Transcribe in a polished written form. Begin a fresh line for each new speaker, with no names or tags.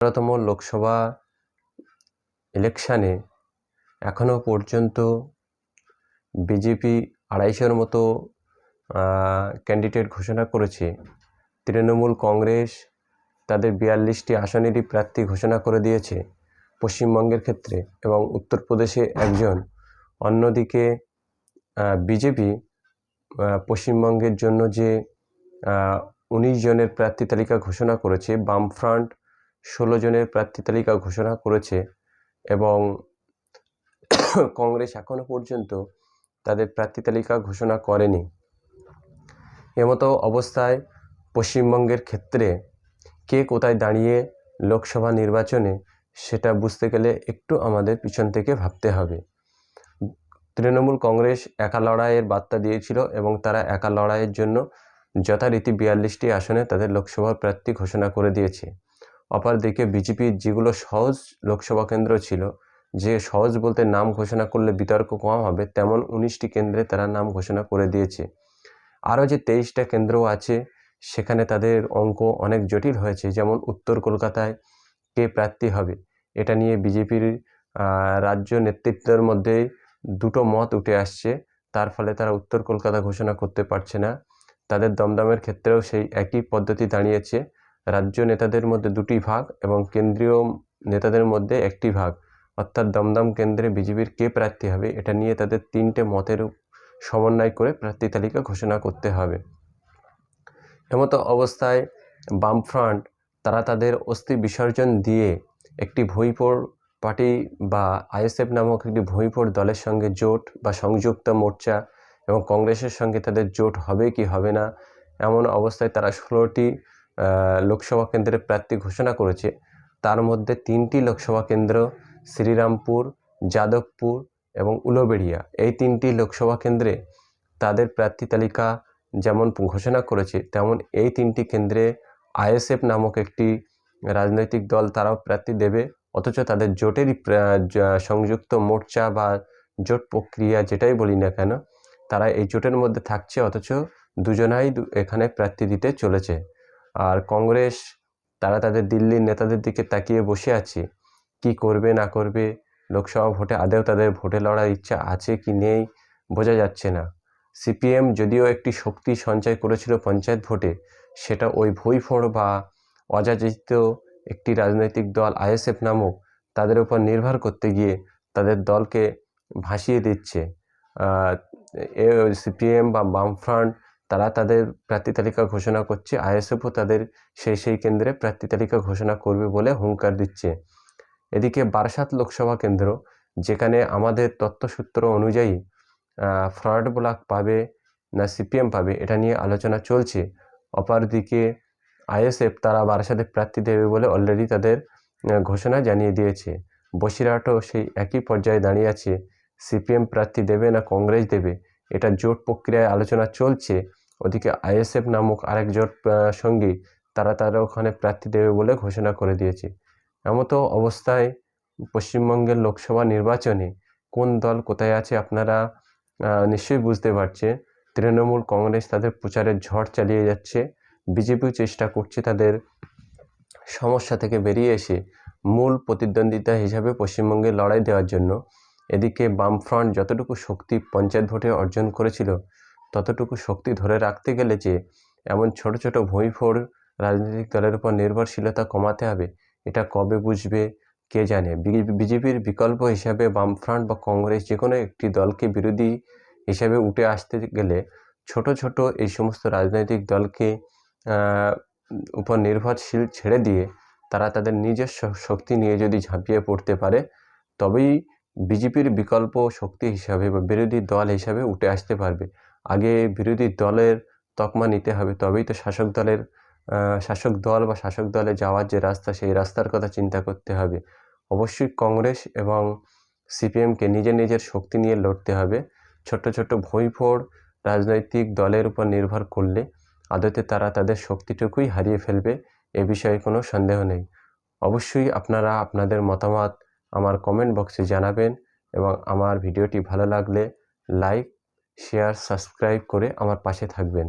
১৮তম লোকসভা ইলেকশানে এখনও পর্যন্ত বিজেপি ২৫০-র মতো ক্যান্ডিডেট ঘোষণা করেছে। তৃণমূল কংগ্রেস তাদের ৪২টি আসনেরই প্রার্থী ঘোষণা করে দিয়েছে পশ্চিমবঙ্গের ক্ষেত্রে, এবং উত্তরপ্রদেশে একজন। অন্যদিকে বিজেপি পশ্চিমবঙ্গের জন্য যে ১৯ জনের প্রার্থী তালিকা ঘোষণা করেছে, বামফ্রন্ট ১৬ জনের প্রার্থী তালিকা ঘোষণা করেছে, এবং কংগ্রেস এখনও পর্যন্ত তাদের প্রার্থী তালিকা ঘোষণা করেনি। এমতো অবস্থায় পশ্চিমবঙ্গের ক্ষেত্রে কে কোথায় দাঁড়িয়ে লোকসভা নির্বাচনে সেটা বুঝতে গেলে একটু আমাদের পিছন থেকে ভাবতে হবে। তৃণমূল কংগ্রেস একা লড়াইয়ের বার্তা দিয়েছিল এবং তারা একা লড়াইয়ের জন্য যথারীতি ৪২টি আসনে তাদের লোকসভার প্রার্থী ঘোষণা করে দিয়েছে। অপরদিকে বিজেপির যেগুলো সহজ লোকসভা কেন্দ্র ছিল, যে সহজ বলতে নাম ঘোষণা করলে বিতর্ক কম হবে, তেমন ১৯টি কেন্দ্রে তারা নাম ঘোষণা করে দিয়েছে। আরও যে ২৩টা কেন্দ্র আছে সেখানে তাদের অঙ্ক অনেক জটিল হয়েছে। যেমন উত্তর কলকাতায় কে প্রার্থী হবে, এটা নিয়ে বিজেপির রাজ্য নেতৃত্বের মধ্যে দুটো মত উঠে আসছে। তার ফলে তারা উত্তর কলকাতা ঘোষণা করতে পারছে না। তাদের দমদমের ক্ষেত্রেও সেই একই পদ্ধতি দাঁড়িয়েছে। রাজ্য নেতাদের মধ্যে দুটি ভাগ এবং কেন্দ্রীয় নেতাদের মধ্যে একটি ভাগ, অর্থাৎ দমদম কেন্দ্রে বিজেপির কে প্রার্থী হবে এটা নিয়ে তাদের 3টে মতের সমন্বয় করে প্রার্থী তালিকা ঘোষণা করতে হবে। এমতো অবস্থায় বামফ্রন্ট তারা তাদের অস্থি বিসর্জন দিয়ে একটি ভুইফোর পার্টি বা আইএসএফ নামক একটি ভুইফোর দলের সঙ্গে জোট বা সংযুক্ত মোর্চা, এবং কংগ্রেসের সঙ্গে তাদের জোট হবে কি হবে না, এমন অবস্থায় তারা 16টি লোকসভা কেন্দ্রের প্রার্থী ঘোষণা করেছে। তার মধ্যে 3টি লোকসভা কেন্দ্র শ্রীরামপুর, যাদবপুর এবং উলুবেড়িয়া, এই 3টি লোকসভা কেন্দ্রে তাদের প্রার্থী তালিকা যেমন ঘোষণা করেছে, তেমন এই 3টি কেন্দ্রে আইএসএফ নামক একটি রাজনৈতিক দল তারাও প্রার্থী দেবে। অথচ তাদের জোটেরই সংযুক্ত মোর্চা বা জোট প্রক্রিয়া যেটাই বলি না কেন, তারা এই জোটের মধ্যে থাকছে, অথচ দুজনাই এখানে প্রার্থী দিতে চলেছে। আর কংগ্রেস তারা তাদের দিল্লির নেতাদের দিকে তাকিয়ে বসে আছে, কি করবে না করবে। লোকসভা ভোটে আদৌ তাদের ভোটে লড়ার ইচ্ছা আছে কি নেই বোঝা যাচ্ছে না। সিপিএম যদিও একটি শক্তি সঞ্চয় করেছিল পঞ্চায়েত ভোটে, সেটা ওই ভুইফোঁড় বা অযাচিত একটি রাজনৈতিক দল আইএসএফ নামক তাদের উপর নির্ভর করতে গিয়ে তাদের দলকে ভাসিয়ে দিচ্ছে। সিপিএম বা বামফ্রন্ট তারা তাদের প্রার্থী তালিকা ঘোষণা করছে, আইএসএফও তাদের সেই কেন্দ্রে প্রার্থী তালিকা ঘোষণা করবে বলে হুঙ্কার দিচ্ছে। এদিকে বারাসাত লোকসভা কেন্দ্র, যেখানে আমাদের তথ্যসূত্র অনুযায়ী ফরওয়ার্ড ব্লক পাবে না সিপিএম পাবে, এটা নিয়ে আলোচনা চলছে। অপরদিকে আইএসএফ তারা বারাসাতে প্রার্থী দেবে বলে অলরেডি তাদের ঘোষণা জানিয়ে দিয়েছে। বসিরহাটও সেই একই পর্যায়ে দাঁড়িয়ে আছে, সিপিএম প্রার্থী দেবে না কংগ্রেস দেবে, এটা জোট প্রক্রিয়ায় আলোচনা চলছে। ওদিকে আইএসএফ নামক আরেক জোট সঙ্গী তারা ওখানে প্রার্থী দেবে বলে ঘোষণা করে দিয়েছে। এমতো অবস্থায় পশ্চিমবঙ্গের লোকসভা নির্বাচনে কোন দল কোথায় আছে আপনারা নিশ্চয়ই বুঝতে পারছে। তৃণমূল কংগ্রেস তাদের প্রচারের ঝড় চালিয়ে যাচ্ছে, বিজেপিও চেষ্টা করছে তাদের সমস্যা থেকে বেরিয়ে এসে মূল প্রতিদ্বন্দ্বিতা হিসাবে পশ্চিমবঙ্গে লড়াই দেওয়ার জন্য। এদিকে বামফ্রন্ট যতটুকু শক্তি পঞ্চায়েত ভোটে অর্জন করেছিল, ততটুকু শক্তি ধরে রাখতে গেলে যে এমন ছোট ছোট ভুইফোঁড় রাজনৈতিক দলের উপর নির্ভরশীলতা কমাতে হবে, এটা কবে বুঝবে কে জানে। বিজেপির বিকল্প হিসাবে বামফ্রন্ট বা কংগ্রেস যে কোনো একটি দলকে বিরোধী হিসাবে উঠে আসতে গেলে ছোট ছোট এই সমস্ত রাজনৈতিক দলকে উপর নির্ভরশীল ছেড়ে দিয়ে তারা তাদের নিজস্ব শক্তি নিয়ে যদি ঝাঁপিয়ে পড়তে পারে, তবেই বিজেপির বিকল্প শক্তি হিসাবে বা বিরোধী দল হিসাবে উঠে আসতে পারবে। আগে বিরোধী দলের তকমা নিতে হবে, তবেই তো শাসক দল বা শাসক দলে যাওয়ার যে রাস্তা, সেই রাস্তার কথা চিন্তা করতে হবে। অবশ্যই কংগ্রেস এবং সিপিএমকে নিজের শক্তি নিয়ে লড়তে হবে। ছোট ছোট ভুইফোঁড় রাজনৈতিক দলের উপর নির্ভর করলে আদতে তারা তাদের শক্তিটুকুই হারিয়ে ফেলবে, এ বিষয়ে কোনো সন্দেহ নেই। অবশ্যই আপনারা আপনাদের মতামত আমার কমেন্ট বক্সে জানাবেন, এবং আমার ভিডিওটি ভালো লাগলে লাইক, শেয়ার, সাবস্ক্রাইব করে আমার পাশে থাকবেন।